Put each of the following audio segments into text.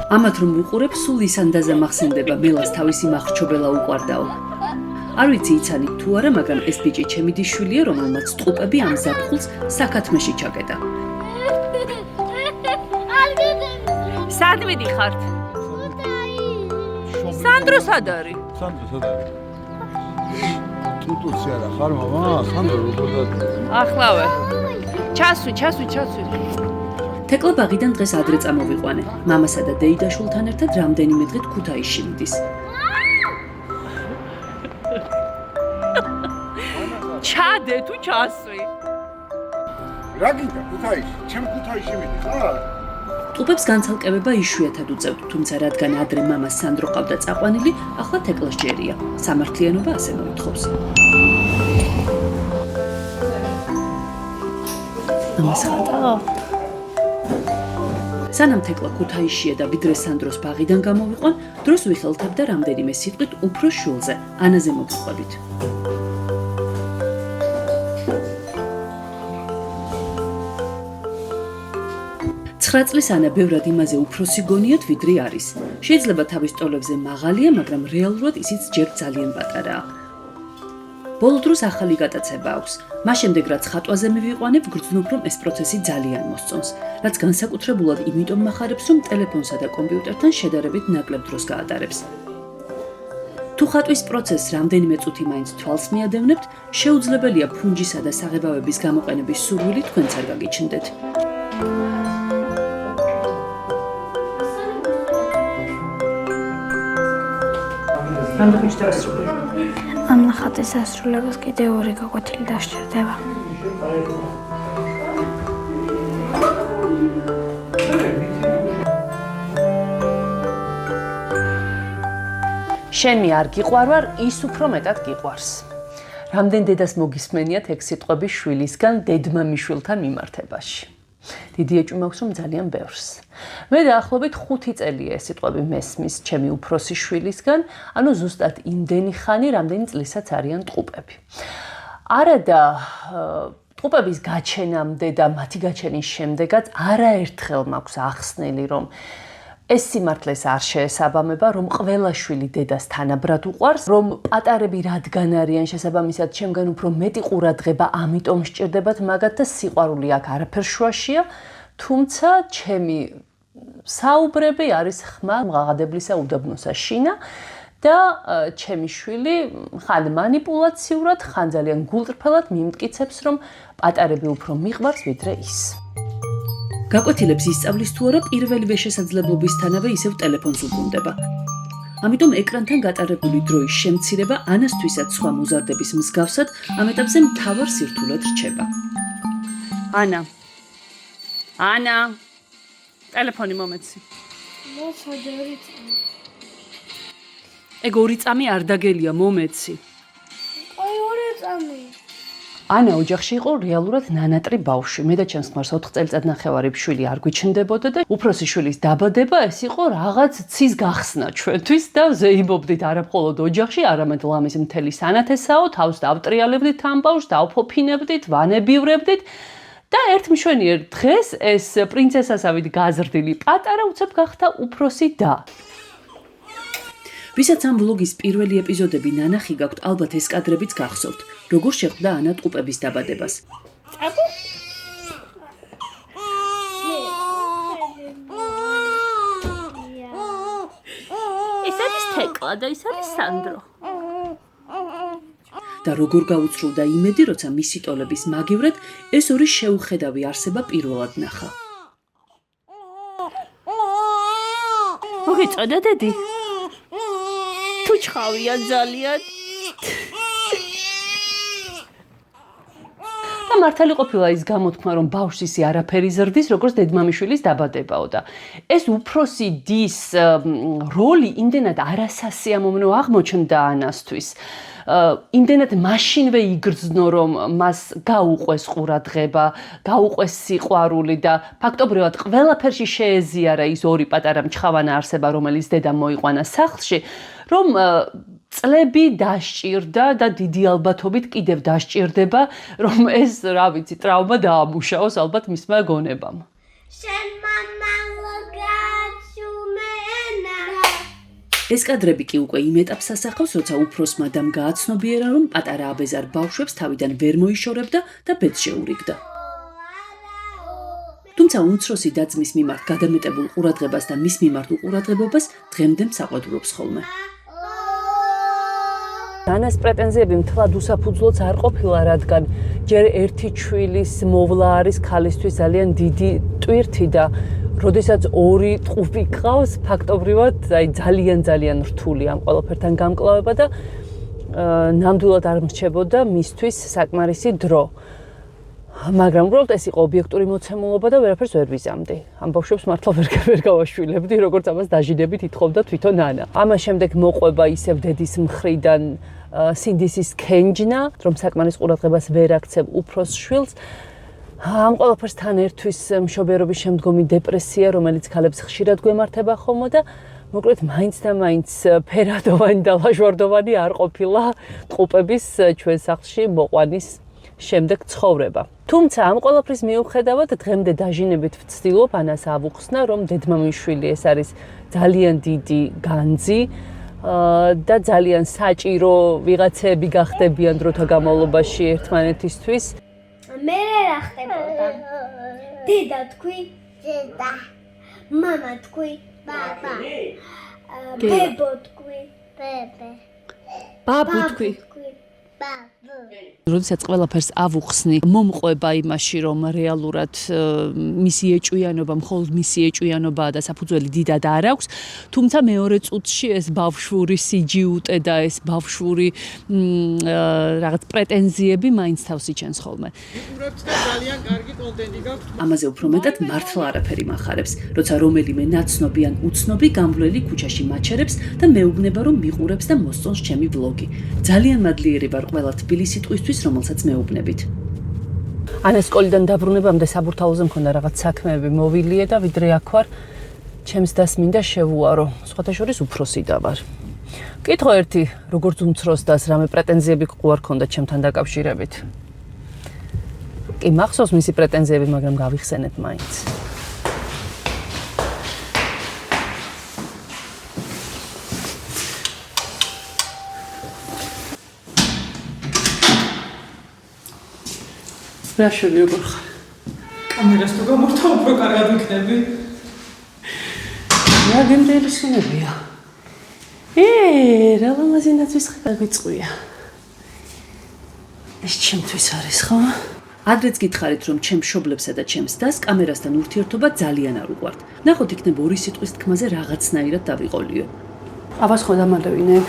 ამათ რომ ვუყურებ, სულ ის ანდაზა მახსენდება, მელას თავისი მახრჩობელა უყვარდაო. არ ვიცი იცანით თუ არა, მაგრამ ეს ბიჭი ჩემი დიშვილია, რომელმაც ტყუპები ამ ზაფხულს საქათმეში ჩაკეტა. სად მიდიხართ? სანდრო სად არის? სანდრო სად არის? ტუტუცი არა ხარ მამა? სანდრო როგორ და ახლავე. ჩასვი. თეკლა ბაღიდან დღეს ადრე წამოვიყვანე. მამასა და დეიდაშვილთან ერთად რამდენიმე დღით ქუთაისში მიდის. ჩადე თუ ჩასვი? რა გინდა ქუთაისში? ჩემ ქუთაისში მიდი ხარ? ტყუპებს განცალკევება იშვიათად უწევთ, თუმცა რადგან ადრე მამას სანდრო ყავდა წაყვანილი, ახლა თეკლას ჯერია. სამართლიანობა ასე მოითხოვს. მამას ხატა. სანამ თეკლა ქუთაისშია და ვიდრე სანდროს ბაღიდან გამოვიყვან, დროს ვიხელთებდა რამდენიმე სიტყვით უფროს შვილზე, ანაზე მოგხვდებით. 9 წლის ანა ბევრად იმაზე უფროსი გონიათ, ვიდრე არის. შეიძლება თავის ტოლებზე მაღალია, მაგრამ რეალურად ისიც ჯერ ძალიან პატარაა. ბოლო დროს ახალი გატაცება აქვს. მას შემდეგ რაც ხატვაზე მივიყვანებ, გრძნობ რომ ეს პროცესი ძალიან მოსწონს, რაც განსაკუთრებულად იმიტომ მახარებს, რომ ტელეფონსა და კომპიუტერთან შედარებით ნაკლებ დროს გაატარებს. თუ ხატვის პროცესს რამდენიმე წუთი მაინც თვალს მიადევნებთ, შეუძლებელია ფუნჯისა და საღებავების გამოყენების სურვილი თქვენც არ გაგიჩნდეთ. ამ ნახატის ასრულებას კიდევ 2 გაკვეთილი დასჭირდება. შენ არ გიყვარვარ, ის უფრო მეტად გიყვარს. რამდენ დედას მოგისმენიათ ეგ სიტყვები შვილისგან დედმამიშვილთან მიმართებაში. დიდი ეჭვი მაქვს რომ ძალიან ბევრს. მე დაახლოებით 5 წელია ეს სიტყვები მესმის ჩემი უფროსი შვილისგან, ანუ ზუსტად იმდენი ხანი, რამდენი წლისაც არიან ტყუპები. არადა ტყუპების გაჩენამდე და მათი გაჩენის შემდეგაც არაერთხელ მაქვს ახსნილი, რომ ეს სიმართლეს არ შეესაბამება, რომ ყველა შვილი დედას თანაბრად უყვარს, რომ პატარები რადგან არიან შესაბამისად ჩემგან უფრო მეტი ყურადღება, ამიტომ სჭირდებათ მაგათ და სიყვარული აქ არაფერ შუაშია, თუმცა ჩემი საუბრები არის ხმა მღაღადებლისა უდაბნოსა შინა და ჩემი შვილი ხან მანიპულაციურად, ხან ძალიან გულწრფელად მიმტკიცებს, რომ პატარები უფრო მიყვარს ვიდრე ის. გაკვეთილებს ისწავლის თუ არა პირველივე შესაძლებლობისთანავე ისევ ტელეფონს უბრუნდება. ამიტომ ეკრანთან გატარებული დროის შემცირება ანასთვისაც სხვა მოზარდების მსგავსად ამ ეტაპზე მთავარ სირთულედ რჩება. ანა, ტელეფონი მომეცი. მოხდა 2 წამი. ეგ 2 წამი არ დაგელია, მომეცი. აი 2 წამი. ანა ოჯახში იყო რეალურად ნანატრი ბავშვი. მე და ჩემს ქმარს 4 წელიწადნახევარი შვილი არ გვიჩნდებოდა და უფროსი შვილის დაბადება ეს იყო რაღაც ცის გახსნა ჩვენთვის და ზეიმობდით არა მხოლოდ ოჯახში, არამედ ლამის მთელი სანათესაო, თავს დავტრიალებდით ამ ბავშვს, დავფოფინებდით, ვანებივრებდით და ერთ მშვენიერ დღეს ეს პრინცესასავით გაზრდილი პატარა უცებ გახდა უფროსი და ვისაც ამ ვლოგის პირველი ეპიზოდები ნანახი გაქვთ, ალბათ ეს კადრებიც გახსოვთ, როგორ შეხვდა ანა ტყუპების დაბადებას. ეს არის თეკლა და ის არის სანდრო. და როგორ გაუცრულდა იმედი, როცა მისი ტოლების მაგივრად ეს ორი შეუხედავი არსება პირველად ნახა. მოგიწოდა დედი? თუ ჩხავია ძალიან. და მართალი ყოფილა ის გამოთქმა, რომ ბავშვს ისე არაფერი ზრდის, როგორც დედმამიშვილის დაბადებაო და ეს უფროსი დის როლი იმდენად არასასიამოვნო აღმოჩნდა ანასთვის. იმდენად მაშინვე იგრძნო, რომ მას გაუყვეს ყურადღება, გაუყვეს სიყვარული და ფაქტობრივად ყველაფერში შეეზიარა ის ორი პატარა მჩხავანა არსება, რომელიც დედამ მოიყვანა სახლში, რომ წლები დასჭირდა და დიდი ალბათობით კიდევ დასჭირდება, რომ ეს, რა ვიცი, ტრავმა დაამუშაოს ალბათ მისმა გონებამ. შენ მამა ლოგაცუმე ეს კადრები კი უკვე იმ ეტაპს ასახავს, როცა უფროსმა დამ გააცნობიერა, რომ პატარა აბეზარ ბავშვებს თავიდან ვერ მოიშორებდა და ბედს შეურიგდა. თუმცა უმცროსი და-ძმის მიმართ გადამეტებულ ყურადღებას და მის მიმართ უყურადღებობას დღემდე მსაყვედურობს ხოლმე. დანას პრეტენზიები მთლად უსაფუძვლოც არ ყოფილა, რადგან ჯერ ერთი ჩვილის მოვლა არის ქალისთვის ძალიან დიდი ტვირთი და როდესაც ორი ტყუპი ყავს, ფაქტობრივად ძალიან რთული ამ ყველაფერთან გამკლავება და ნამდვილად არ მრჩებოდა მისთვის საკმარისი დრო. მაგრამ უბრალოდ ეს იყო ობიექტური მოცემულობა და ვერაფერს ვერ ვიზამდი. ამ ბავშვებს მართლა ვერ გავაშვილებდი, როგორც ამას დაჟინებით ითხოვდა თვითონ ანა. ამას შემდეგ მოყვება ისევ დედის მხრიდან სინდისის ქენჯნა, რომ საკმარის ყურადღებას ვერ აქცევ უფროს შვილს. ამ ყველაფერსთან ერთვის მშობიარობის შემდგომი დეპრესია, რომელიც ქალებს ხშირად გვემართება ხოლმე და მოკლედ მაინც და მაინც ფერადოვანი და ლაჟვარდოვანი არ ყოფილა ტყუპების ჩვენ სახლში მოყვანის შემდეგ ცხოვრება. თუმცა ამ ყველაფრის მიუხედავად დღემდე დაჟინებით ვცდილობ ანას ავუხსნა, რომ დედმამიშვილი ეს არის ძალიან დიდი განძი და ძალიან საჭირო ვიღაცები გახდებიან დროთა განმავლობაში ერთმანეთისთვის. მე რა ხდებოდა? დედა თქვი? დედა. მამა თქვი? ბაბა. ბებო თქვი? ბებე. ბაბუ თქვი? ბაბუ. როდესაც ყველაფერს ავუხსნი, მომყვება იმაში, რომ რეალურად მისი ეჭვიანობა, მხოლოდ მისი ეჭვიანობაა და საფუძველი დიდად არ აქვს, თუმცა მეორე წუთში ეს ბავშვური სიჯიუტე და ეს ბავშვური რაღაც პრეტენზიები მაინც თავს იჩენს ხოლმე. ვიყურებთ და ძალიან კარგი კონტენტი გაქვთ. ამაზე უფრო მეტად მართლა არაფერი მახარებს, როცა რომელიმე ნაცნობი ან უცნობი გამვლელი ქუჩაში მაჩერებს და მეუბნება, რომ მიყურებს და მოსწონს ჩემი ვლოგი. ძალიან მადლიერი ვარ ყველა თბილი სიტყვისთვის, რომელსაც მეუბნებით. ანა სკოლიდან დაბრუნებამდე საბურთალოზე მქონდა რაღაც საქმეები მოვილიე და ვიდრე აქ ვარ, ჩემს დას მინდა შევუარო, სხვათა შორის უფროსი და ვარ. კითხო ერთი, როგორც უმცროს დას, რამე პრეტენზიები გყوار ქონდა ჩემთან დაკავშირებით? კი მახსოვს მისი პრეტენზიები, მაგრამ გავიხსენებ მაინც. რა შვილი როგორ ხარ? კამერას თუ გამორთა უფრო კარგად ვიქნები. რა გემრიელი სუნებია. რა ლამაზინაცვის ხარ გვიწყვია. ეს ჩემთვის არის ხო? ადრეც გითხარით, რომ ჩემ მშობლებსა და ჩემს დას კამერასთან ურთიერთობა ძალიან არ უყვართ. ნახოთ იქნებ ორი სიტყვის თქმაზე რაღაცნაირად დავიყოლიო. აბას ხო დამალევინებ.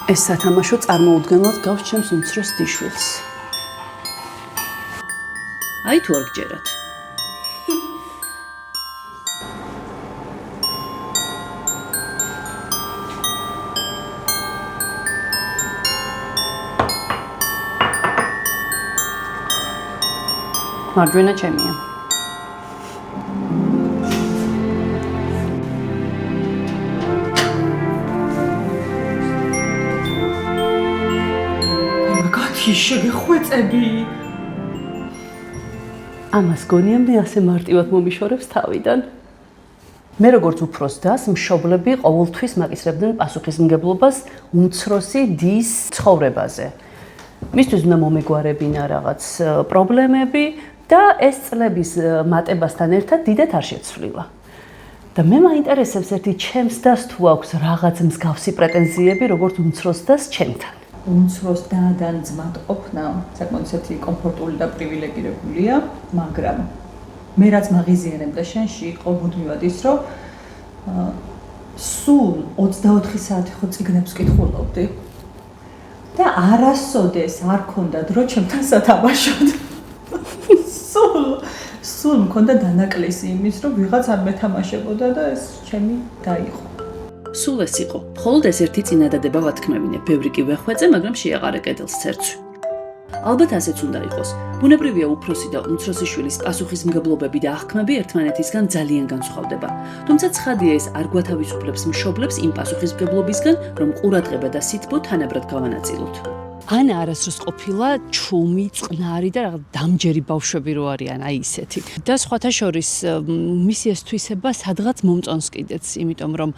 ეს სათამაშო წარმოუდგენლად გავს ჩემს უმცროს დიშვილს. აი თუ არ გჯერათ. მარჯვენა ჩემია. შეგეხვეწები. ამას გონია მე ასე მარტივად მომიშორებს თავიდან. მე როგორც უფროს დას, მშობლები ყოველთვის მაკისრებდნენ პასუხისმგებლობას უმცროსი დის ცხოვრებაზე. მისთვის უნდა მომეგვარებინა რაღაც პრობლემები და ეს წლების მატებასთან ერთად დიდად არ შეცვლილა. და მე მაინტერესებს ერთი ჩემს დას თუ აქვს რაღაც მსგავსი პრეტენზიები, როგორც უმცროს დას ჩემთან. უმცროს დადან ძმად ყოფნა საკმაოდ ისეთი კომფორტული და პრივილეგირებულია, მაგრამ მე რაც მაღიზიანებდა შენში იყო მუდმივად ის, რომ სულ 24 საათი ხო წიგნებს კითხულობდი და არასოდეს არ ქონდა დრო ჩემთან სათამაშოდ. სულ მქონდა დანაკლისი იმის, რომ ვიღაც არ მეთამაშებოდა და ეს ჩემი დაიყო. სულ ეს იყო. მხოლოდ ეს ერთი წინადადება ვათქმევინე. ბევრი კი ვეხვეწე, მაგრამ შეაყარე კედელს ცერცვი. ალბათ ასეც უნდა იყოს. ბუნებრივია უფროსი და უმცროსი შვილის პასუხისმგებლობები და აღქმები ერთმანეთისგან ძალიან განსხვავდება. თუმცა ცხადია ეს არ გვათავისუფლებს მშობლებს იმ პასუხისმგებლობისგან, რომ ყურადღება და სითბო თანაბრად გავანაწილოთ. ანა არასდროს ყოფილა ჩუმი, წყნარი და რაღაც დამჯერი ბავშვები რო არიან, აი ისეთი. და სხვათა შორის მისი ეს თვისება სადღაც მომწონს კიდეც, იმიტომ რომ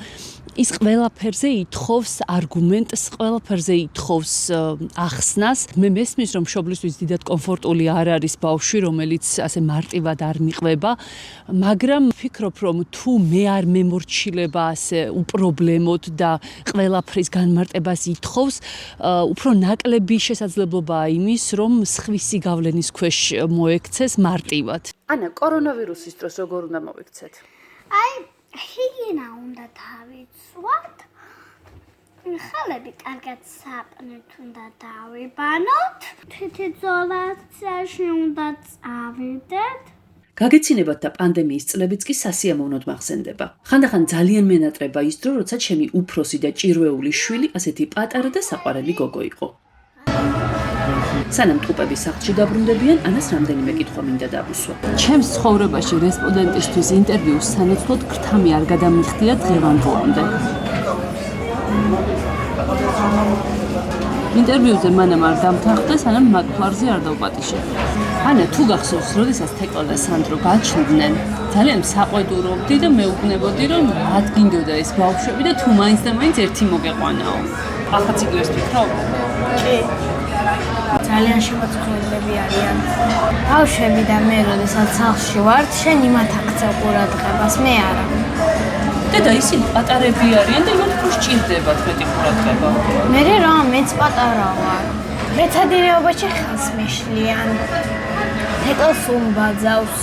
ის ყველაფერზე ითხოვს არგუმენტს, ყველაფერზე ითხოვს ახსნას. მე მესმის, რომ მშობლისთვის დიდად კომფორტული არ არის ბავშვი, რომელიც ასე მარტივად არ მიყვება, მაგრამ ვფიქრობ, რომ თუ მე არ მემორჩილება ასე უპრობლემოდ და ყველაფრის განმარტებას ითხოვს, უფრო ნაკლები შესაძლებლობაა იმის, რომ სხვისი გავლენის ქვეშ მოექცეს მარტივად. ანა, კორონავირუსის დროს როგორ უნდა მოიქცეთ? აი, ჰიგიენა უნდა დავიცვათ. ხალები კარგად საპნეთ უნდა დავიბანოთ. თითიძოლაციაში უნდა წავიდეთ. გაგეცინებათ და პანდემიის წლებიც კი სასიამოვნოდ მახსენდება. ხანდახან ძალიან მენატრება ის დრო, როცა ჩემი უფროსი და ჭირვეული შვილი ასეთი პატარა და საყვარელი გოგო იყო. სანამ ტყუპები სახლში დაბრუნდებიან, ანას რამდენიმე კითხვა მინდა დავუსვა. ჩემს ცხოვრებაში რესპონდენტისთვის ინტერვიუს სანაცვლოდ ქრთამი არ გადამიხდია დღევანდლამდე. ინტერვიუზე მანამ არ დამთანხმდა, სანამ მაგფლარზე არ დავპატიშე. ანა, თუ გახსოვს, როდესაც თეკლა და სანდრო გაჩნდნენ, ძალიან საყვედურობდი და მეუბნებოდი, რომ მათ გინდოდა ეს ბავშვები და თუ მაინც და მაინც ერთი მოგეყვანაო. ახაც იგივეს ფიქრობ? კი. ძალიან შემოწმებულები არიან. ბავშვები და მე, როდესაც სახლში ვართ, შენ იმათ აქცევ ყურადღებას, მე არა. და ისინი პატარები არიან და იმათ უფრო სჭირდებათ მეტი ყურადღება. მე რა, მეც პატარა ვარ. მეცადინეობაში ხალხს მეშლიან. თეკლს უმბაძავს.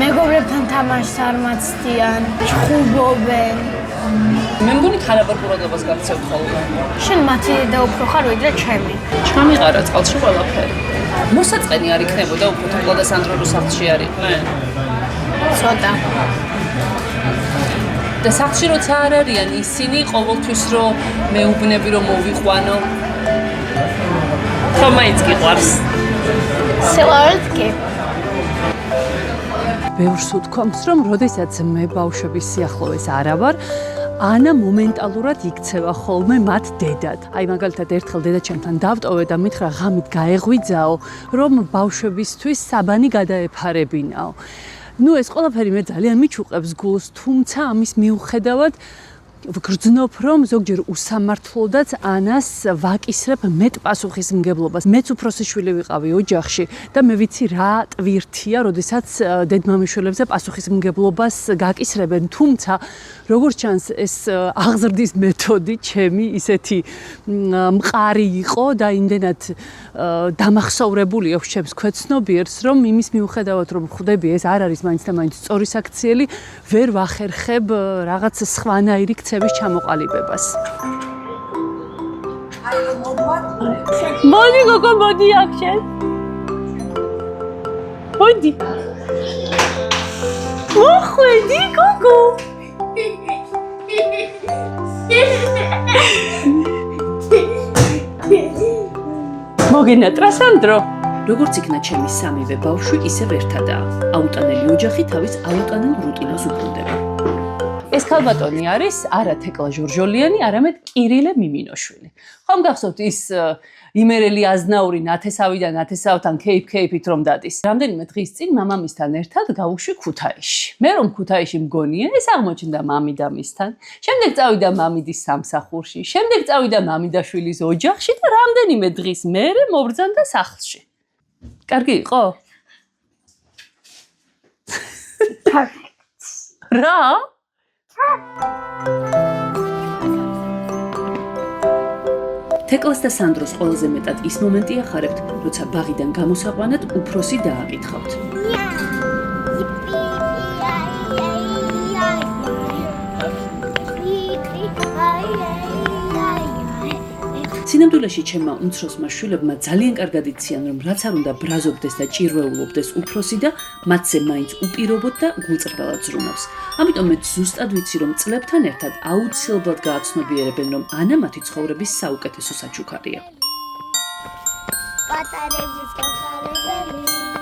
მეგობრებთან თამაშს არ მაცდიან, ჭხუბობენ. მე მგონი თანაბარ ყურადღებას გაქცევთ ხოლმე. შენ მათი და უფრო ხარ ვიდრე ჩემი. ჩამიყარა წყალში ყველაფერი. მოსაწყენი არ იქნებოდა უფრო თეკლა და სანდრო რო სახლში არ იყვნენ? ცოტა. და სახლში როცა არ არიან ისინი ყოველთვის რომ მეუბნები რომ მოვიყვანო. რომ მაინც გიყვარს. სილავერთ კი. ბევრს უთქვამს, რომ როდესაც მე ბავშვების სიახლოვეს არა ვარ, ანა მომენტალურად იქცევა ხოლმე მათ დედად. აი მაგალითად ერთხელ დედაჩემთან დავტოვე და მითხრა ღამით გაეღვიძაო, რომ ბავშვებისთვის საბანი გადაეფარებინაო. ნუ ეს ყველაფერი მე ძალიან მიჩუყებს გულს, თუმცა ამის მიუხედავად ვგრძნობ, რომ ზოგჯერ უსამართლოდაც ანას ვაკისრებ მეტ პასუხისმგებლობას. მეც უფროსი შვილი ვიყავი ოჯახში და მე ვიცი რა ტვირთია, როდესაც დედმამიშვილებზე პასუხისმგებლობას გაკისრებენ, თუმცა როგორც ჩანს ეს აღზრდის მეთოდი ჩემი ისეთი მყარი იყო და იმდენად დამახსოვრებული აქვს ჩემს ქვეცნობიერს, რომ იმის მიუხედავად რომ ხვდები ეს არ არის მაინც და მაინც სწორი საქციელი, ვერ ვახერხებ რაღაც სხვანაირი ქცევის ჩამოყალიბებას. მოდი გოგო, მოდი აქ შენ. მოდი. მოხვედი გოგო. მოგინატრა სანდრო. როგორც იქნა ჩემი სამივე ბავშვი, ისევ ერთადაა. აუტანელი ოჯახი თავის აუტანელ რუტინას უბრუნდება. ეს ქალბატონი არის არა თეკლა ჟორჟოლიანი, არამედ კირილე მიმინოშვილი. ხომ გახსოვთ ის იმერელი აზნაური ნათესავიდან ნათესავთან ქეიფ-ქეიფით რომ დადის. რამდენიმე დღის წინ მამამისთან ერთად გავუშვი ქუთაისში. მე რომ ქუთაისში მგონია, ეს აღმოჩნდა მამიდამისთან. შემდეგ წავიდა მამიდის სამსახურში, შემდეგ წავიდა მამიდაშვილის ოჯახში და რამდენიმე დღის მერე მობრძანდა სახლში. კარგი იყო? რა? თეკლას და სანდროს ყველაზე მეტად ის მომენტი ახარებთ, როცა ბაღიდან გამოსაყვანად უფროსი დააკითხავთ. სინამდვილეში ჩემმა უმცროსმა შვილებმა ძალიან კარგად იციან, რომ რაც არ უნდა ბრაზობდეს და ჭირვეულობდეს უფროსი და მათზე მაინც უპირობოდ და გულწრფელად ზრუნავს. ამიტომ მე ზუსტად ვიცი, რომ წლებთან ერთად აუცილებლად გააცნობიერებენ, რომ ანა მათი ცხოვრების საუკეთესო საჩუქარია. პატარების გახარებელი